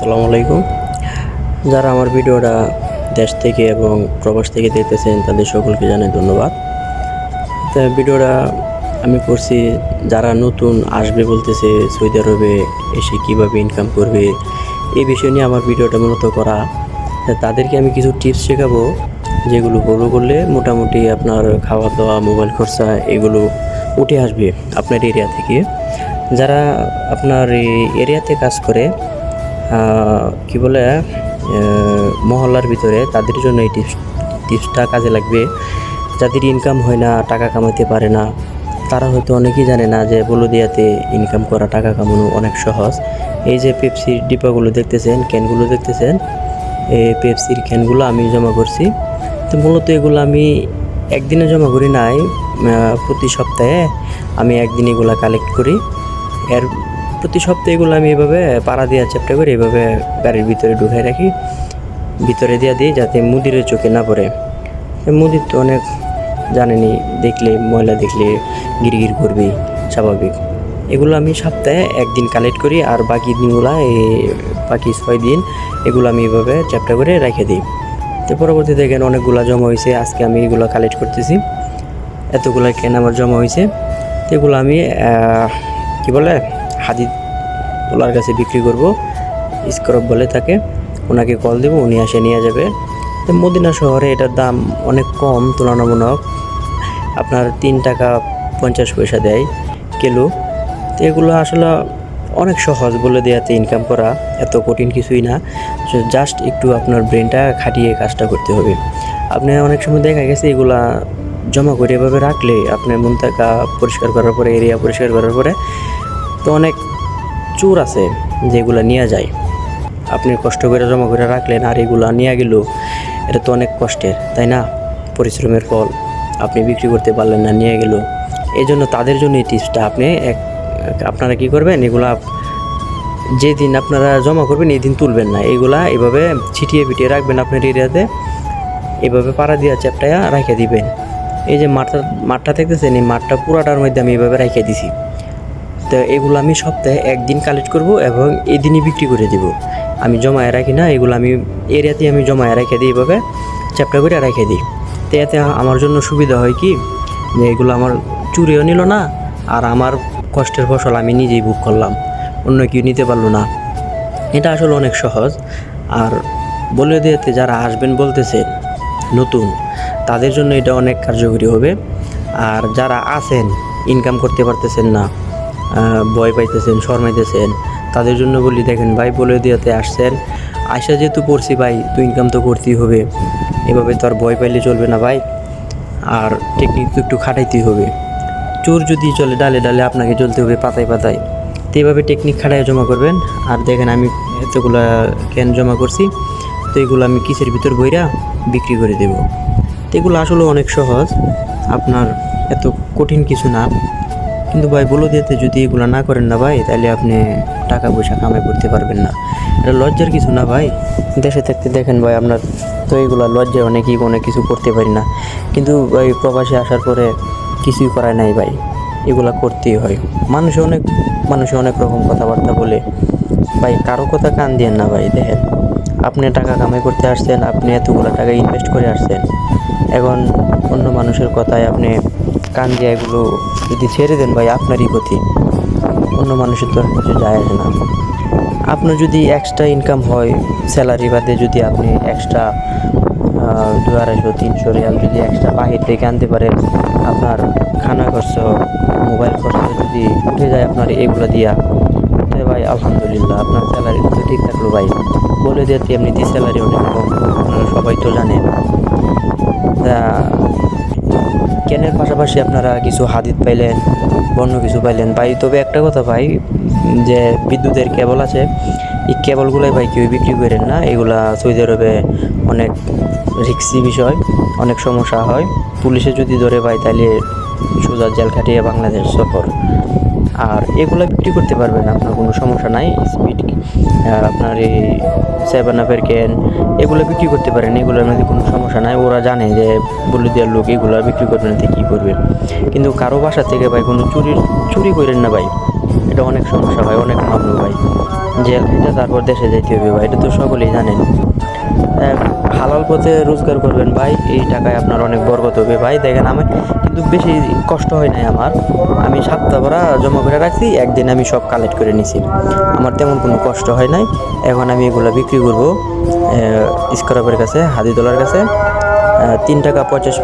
আসসালামু আলাইকুম। যারা আমার ভিডিওটা দেশ থেকে এবং প্রবাস থেকে দেখতেছেন তাদের সকলকে জানাই ধন্যবাদ। তো ভিডিওটা আমি করছি যারা নতুন আসবে বলতেছে সৌদি আরবে এসে কীভাবে ইনকাম করবে এই বিষয় নিয়ে আমার ভিডিওটা মূলত করা। তাদেরকে আমি কিছু টিপস শেখাবো যেগুলো ফলো করলে মোটামুটি আপনার খাওয়া দাওয়া মোবাইল খরচা এগুলো উঠে আসবে আপনার এরিয়া থেকে। যারা আপনার এই এরিয়াতে কাজ করে কি বলে মহল্লার ভিতরে তাদের জন্য এই টিপসটা কাজে লাগবে। যাদের ইনকাম হয় না, টাকা কামাতে পারে না, তারা হয়তো অনেকেই জানে না যে বলদিয়াতে ইনকাম করা, টাকা কামানো অনেক সহজ। এই যে পেপসির ডিব্বাগুলো দেখতেছেন, ক্যানগুলো দেখতেছেন, এই পেপসির ক্যানগুলো আমি জমা করছি। তো মূলত এগুলো আমি একদিনে জমা করি নাই, প্রতি সপ্তাহে আমি একদিন এগুলো কালেক্ট করি। এর প্রতি সপ্তাহে এগুলো আমি এভাবে পাড়া দেওয়ার চেষ্টা করি, এভাবে গাড়ির ভিতরে ঢুকাই রাখি, ভিতরে দিয়ে দিই যাতে মুদিরের চোখে না পড়ে। মুদির তো অনেক জানেনি, দেখলে ময়লা দেখলে গিরগির করবেই, স্বাভাবিক। এগুলো আমি সপ্তাহে একদিন কালেক্ট করি, আর বাকি দিনগুলো বাকি 6 দিন এগুলো আমি এভাবে চ্যাপ্টা করে রেখে দিই। তো পরবর্তী দেখেন অনেকগুলো জমা হয়েছে, আজকে আমি এগুলো কালেক্ট করতেছি। এতগুলো কেন আমার জমা হয়েছে, তো এগুলো আমি কি বলে হাদিদ ওলার কাছে বিক্রি করব। স্ক্রব বলে তাকে, ওনাকে কল দেবো, উনি আসে নিয়ে যাবে। তো মদিনা শহরে এটার দাম অনেক কম তুলনামূলক, আপনার 3 টাকা 50 পয়সা দেয় কিলো। তো এগুলো আসলে অনেক সহজ বলে দেওয়াতে ইনকাম করা, এত কঠিন কিছুই না। জাস্ট একটু আপনার ব্রেনটা খাটিয়ে কাজটা করতে হবে। আপনি অনেক সময় দেখা গেছে এগুলা জমা করে এভাবে রাখলে আপনার মুনতাকা পরিষ্কার করার পরে, এরিয়া পরিষ্কার করার পরে তো অনেক চোর আছে যেগুলো নিয়ে যায়। আপনি কষ্ট করে জমা করে রাখলেন আর এগুলো নিয়ে গেল, এটা তো অনেক কষ্টের, তাই না? পরিশ্রমের ফল, আপনি বিক্রি করতে পারলেন না, নিয়ে গেল। এই জন্য তাদের জন্য এই টিপসটা আপনারা কী করবেন, এগুলা যেদিন আপনারা জমা করবেন এই দিন তুলবেন না, এগুলা এভাবে ছিটিয়ে পিটিয়ে রাখবেন আপনার এরিয়াতে, এভাবে পাড়া দিয়া চ্যাপটায়া রেখে দিবেন। এই যে মাঠটা দেখতেছেন, এই মাঠটা পুরাটার মধ্যে আমি এভাবে রেখে দিছি। তো এগুলো আমি সপ্তাহে একদিন কালেক্ট করব এবং এই দিনই বিক্রি করে দেব। আমি জমায়ে রাখি না, এগুলো আমি এরিয়াতেই আমি জমায়ে রেখে দিই, এভাবে চ্যাপটা করে রেখে দিই। তো এতে আমার জন্য সুবিধা হয় কি, যে এগুলো আমার চুরিও নিল না, আর আমার কষ্টের ফসল আমি নিজেই ভোগ করলাম, অন্য কেউ নিতে পারলো না। এটা আসলে অনেক সহজ। আর বলে দিয়েতে যারা আসবেন বলতেছেন নতুন, তাদের জন্য এটা অনেক কার্যকরী হবে। আর যারা আছেন ইনকাম করতে পারতেছেন না, ভয় পাইতেছেন, শর্মাইতেছেন, তাদের জন্য বলি, দেখেন ভাই, বলে দিয়েতে আসছেন, আয়সা যেহেতু পড়ছি ভাই, তো ইনকাম তো করতেই হবে। এভাবে তো আর ভয় পাইলে চলবে না ভাই, আর টেকনিক তো একটু খাটাইতেই হবে। চোর যদি চলে ডালে ডালে, আপনাকে চলতে হবে পাতায় পাতায়। তো এইভাবে টেকনিক খাটায় জমা করবেন। আর দেখেন আমি এতগুলা ক্যান জমা করছি, তো এগুলো আমি কিসের ভিতর বইরা বিক্রি করে দেব। তো এগুলো আসলে অনেক সহজ, আপনার এত কঠিন কিছু না। কিন্তু ভাই বলে দিতে যদি এগুলো না করেন না ভাই, তাহলে আপনি টাকা পয়সা কামাই করতে পারবেন না। এটা লজ্জার কিছু না ভাই। দেশে থাকতে দেখেন ভাই, আপনার তো এগুলো লজ্জায় অনেক কিছু করতে পারি না, কিন্তু ভাই প্রবাসে আসার পরে কিছুই করায় নাই ভাই, এগুলা করতেই হয়। মানুষে অনেক রকম কথাবার্তা বলে ভাই, কারো কথা কান দিয়েন না ভাই। দেখেন আপনি টাকা কামাই করতে আসছেন, আপনি এতগুলো টাকা ইনভেস্ট করে আসছেন, এখন অন্য মানুষের কথায় আপনি কান দিয়ে এগুলো যদি ছেড়ে দেন ভাই, আপনারই ক্ষতি, অন্য মানুষের তো কিছু যায় আসে না। আপনার যদি এক্সট্রা ইনকাম হয়, স্যালারি বাদে যদি আপনি এক্সট্রা 200-300 রিয়াল যদি এক্সট্রা বাহির থেকে আনতে পারেন, আপনার খানা খরচ, মোবাইল খরচ যদি উঠে যায় আপনার এগুলো দিয়া, তাই ভাই আলহামদুলিল্লাহ, আপনার স্যালারি তো ঠিক থাকলো ভাই। বলে দিতে এমনিতেই স্যালারি অনেক কম, আপনারা সবাই তো জানেন। তা ক্যানের পাশাপাশি আপনারা কিছু হাদিদ পাইলেন, বন্য কিছু পাইলেন ভাই। তবে একটা কথা ভাই, যে বিদ্যুতের কেবল আছে, এই কেবলগুলোই ভাই কেউ বিক্রি করেন না। এগুলা সৌদি আরবে অনেক রিস্কি বিষয়, অনেক সমস্যা হয়। পুলিশে যদি ধরে ভাই, তাহলে সোজা জেল খাটিয়ে বাংলাদেশ সফর। আর এগুলো বিক্রি করতে পারবেন, আপনার কোনো সমস্যা নাই। স্পিড আপনার এই 7-আপের ক্যান এগুলো বিক্রি করতে পারেন, এগুলোর মধ্যে কোনো সমস্যা নাই। ওরা জানে যে বলে দেওয়ার লোক এগুলো বিক্রি করবে না, কী করবে। কিন্তু কারো বাসা থেকে ভাই কোনো চুরি করেন না ভাই, এটা অনেক সমস্যা ভাই, অনেক মামলা ভাই। জেল খেটে তারপর দেশে যেতে হবে ভাই, এটা তো সকলেই জানেন। হালাল পথে রোজগার করবেন ভাই, এই টাকায় আপনার অনেক বরকত হবে ভাই। দেখেন আমি কিন্তু বেশি কষ্ট হয় নাই আমার, আমি 7টা ভরা জমা করে রাখছি, একদিন আমি সব কালেক্ট করে নিছি, আমার তেমন কোনো কষ্ট হয় নাই। এখন আমি এগুলো বিক্রি করবো স্ক্রাবের কাছে, হাদিদোলার কাছে 3 টাকা 50